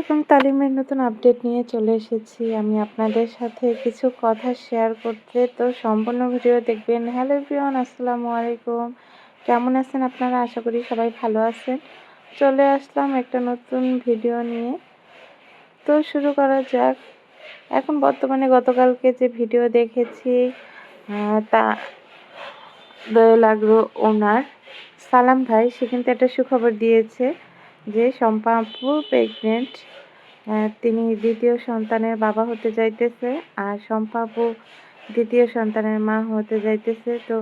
এবং তালিমের নতুন আপডেট নিয়ে চলে এসেছি আমি আপনাদের সাথে কিছু কথা শেয়ার করতে। তো সম্পূর্ণ ভিডিও দেখবেন। হ্যালো এভরিওয়ান, আসসালামু আলাইকুম। কেমন আছেন আপনারা? আশা করি সবাই ভালো আছেন। চলে আসলাম একটা নতুন ভিডিও নিয়ে। তো শুরু করা যাক। এখন বর্তমানে গতকালকে যে ভিডিও দেখেছি তা দয়ালাগ্র ওনার সালাম ভাই, সে কিন্তু একটা সুখবর দিয়েছে যে শম্পা আপু প্রেগনেন্ট। তিনি দ্বিতীয় সন্তানের বাবা হতে যাইতেছে, আর শম্পা আপু দ্বিতীয় সন্তানের মা হতে যাইতেছে। তো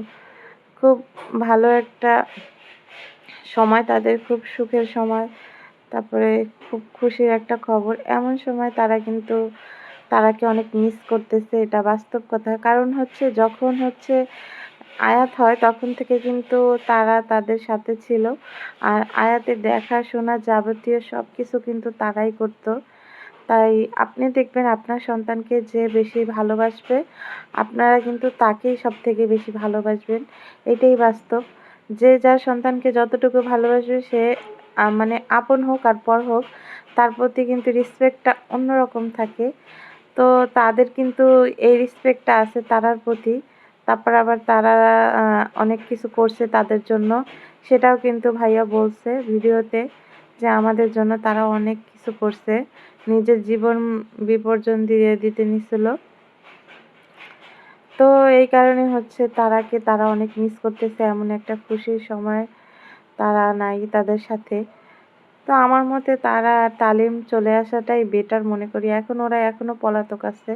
খুব ভালো একটা সময় তাদের, খুব সুখের সময়, তারপরে খুব খুশির একটা খবর। এমন সময় তারাকে অনেক মিস করতেছে, এটা বাস্তব কথা। কারণ হচ্ছে যখন আয়াত হয় তখন থেকে কিন্তু তারা তাদের সাথে ছিল, আর আয়াতের দেখাশোনা যাবতীয় সব কিছু কিন্তু তারাই করতো। তাই আপনি দেখবেন আপনার সন্তানকে যে বেশি ভালোবাসবে, আপনারা কিন্তু তাকেই সব থেকে বেশি ভালোবাসবেন। এটাই বাস্তব। যে যার সন্তানকে যতটুকু ভালোবাসবে, সে মানে আপন হোক আর পর হোক, তার প্রতি কিন্তু রেসপেক্টটা অন্যরকম থাকে। তো তাদের কিন্তু এই রেসপেক্টটা আছে তারার প্রতি। তারপর আবার তারা অনেক কিছু করছে তাদের জন্য, সেটাও কিন্তু ভাইয়া বলছে ভিডিওতে যে আমাদের জন্য তারা অনেক কিছু করছে, নিজের জীবন বিপর্যয় দিয়ে দিতে নিছিল। তো এই কারণে তারা অনেক মিস করতেছে। এমন একটা খুশির সময় তারা নাই তাদের সাথে। তো আমার মতে তারা তালিম চলে আসাটাই বেটার মনে করি। ওরা এখনো পলাতক আছে,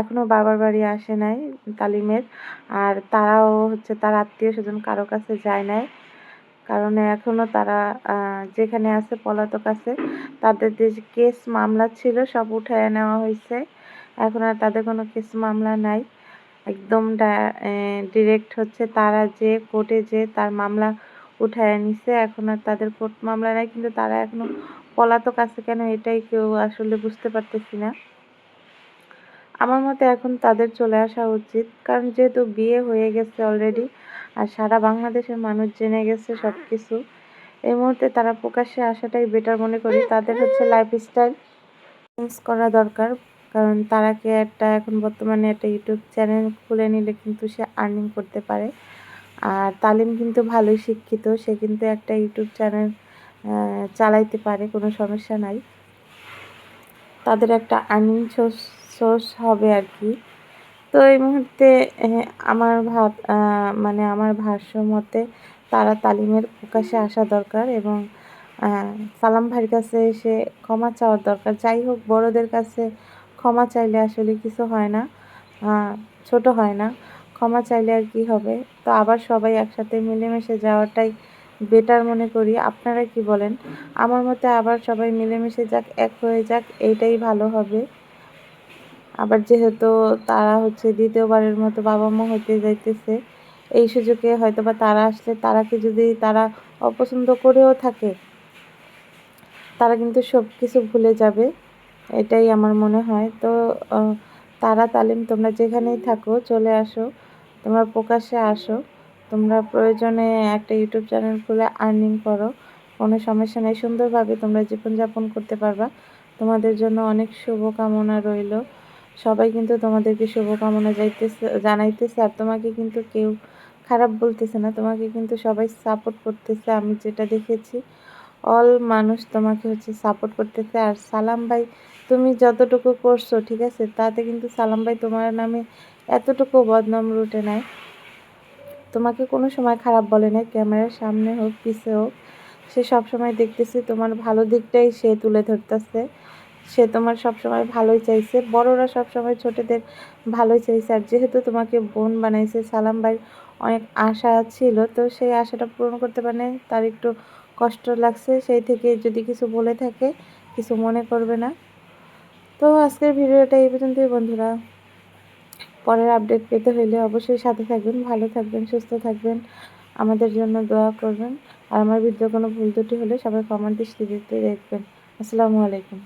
এখনো বাবার বাড়ি আসে নাই তালিমের। আর তারাও তার আত্মীয় স্বজন কারো কাছে যায় নাই, কারণ এখনো তারা যেখানে আছে পলাতক আছে। তাদের যে কেস মামলা ছিল সব উঠায় নেওয়া হয়েছে, এখন আর তাদের কোনো কেস মামলা নাই। একদম ডিরেক্ট তারা যে কোর্টে যে তার মামলা উঠায় নিছে, এখন আর তাদের কোর্ট মামলা নাই। কিন্তু তারা এখনো পলাতক আছে কেন, এটাই কেউ আসলে বুঝতে পারতেছি না। আমার মতে এখন তাদের চলে আসা উচিত, কারণ যেহেতু বিয়ে হয়ে গেছে অলরেডি, আর সারা বাংলাদেশের মানুষ জেনে গেছে সব কিছু। এই মুহূর্তে তারা প্রকাশ্যে আসাটাই বেটার মনে করি। তাদের লাইফস্টাইল চেঞ্জ করা দরকার, কারণ তারাকে এখন বর্তমানে একটা ইউটিউব চ্যানেল খুলে নিলে কিন্তু সে আর্নিং করতে পারে। আর তালিম কিন্তু ভালোই শিক্ষিত, সে কিন্তু একটা ইউটিউব চ্যানেল চালাইতে পারে, কোনো সমস্যা নাই। তাদের একটা আর্নিং সোর্স হবে আর কি। তো এই মুহূর্তে আমার ভাষ্য মতে তারা তালিমের প্রকাশ্যে আসা দরকার, এবং সালাম ভাইয়ের কাছে এসে ক্ষমা চাওয়ার দরকার। যাই হোক, বড়দের কাছে ক্ষমা চাইলে আসলে কিছু হয় না, ছোট হয় না। ক্ষমা চাইলে আর কি হবে। তো আবার সবাই একসাথে মিলেমিশে যাওয়াটাই বেটার মনে করি। আপনারা কি বলেন? আমার মতে আবার সবাই মিলেমিশে যাক, এক হয়ে যাক, এইটাই ভালো হবে। আবার যেহেতু তারা দ্বিতীয়বারের মতো বাবা মা হতে যাইতেছে, এই সুযোগে হয়তোবা তারা আসলে তারাকে যদি তারা অপছন্দ করেও থাকে, তারা কিন্তু সব কিছু ভুলে যাবে, এটাই আমার মনে হয়। তো তারা তালিম, তোমরা যেখানেই থাকো চলে আসো, তোমরা প্রকাশ্যে আসো, তোমরা প্রয়োজনে একটা ইউটিউব চ্যানেল খুলে আর্নিং করো, কোনো সমস্যা নেই। সুন্দরভাবে তোমরা জীবনযাপন করতে পারবা। তোমাদের জন্য অনেক শুভকামনা রইল। সবাই কিন্তু তোমাদেরকে শুভকামনা জানাইতেছে, আর তোমাকে কিন্তু কেউ খারাপ বলতেছে না, তোমাকে কিন্তু সবাই সাপোর্ট করতেছে। আমি যেটা দেখেছি, অল মানুষ তোমাকে সাপোর্ট করতেছে। আর সালাম ভাই, তুমি যতটুকু করছো ঠিক আছে, তাতে কিন্তু সালাম ভাই তোমার নামে এতটুকু বদনাম রুটে নাই, তোমাকে কোনো সময় খারাপ বলে নাই। ক্যামেরার সামনে হোক পিছে হোক, সে সবসময় দেখতেছি তোমার ভালো দিকটাই সে তুলে ধরতেছে। সে তোমার সবসময় ভালোই চাইছে, বড়রা সবসময় ছোটদের ভালোই চাইছে। আর যেহেতু তোমাকে বোন বানাইছে, সালাম ভাইয়ের অনেক আশা ছিল, তো সেই আশাটা পূরণ করতে পারে নাই, তার একটু কষ্ট লাগছে। সেই থেকে যদি কিছু বলে থাকে, কিছু মনে করবে না। তো আজকের ভিডিওটা এই পর্যন্তই বন্ধুরা। পরের আপডেট পেতে হইলে অবশ্যই সাথে থাকবেন, ভালো থাকবেন, সুস্থ থাকবেন, আমাদের জন্য দোয়া করবেন। আর আমার ভিডিও কোনো ভুল ত্রুটি হলে সবাই কমেন্ট দৃষ্টিতে দেখবেন। আসসালামু আলাইকুম।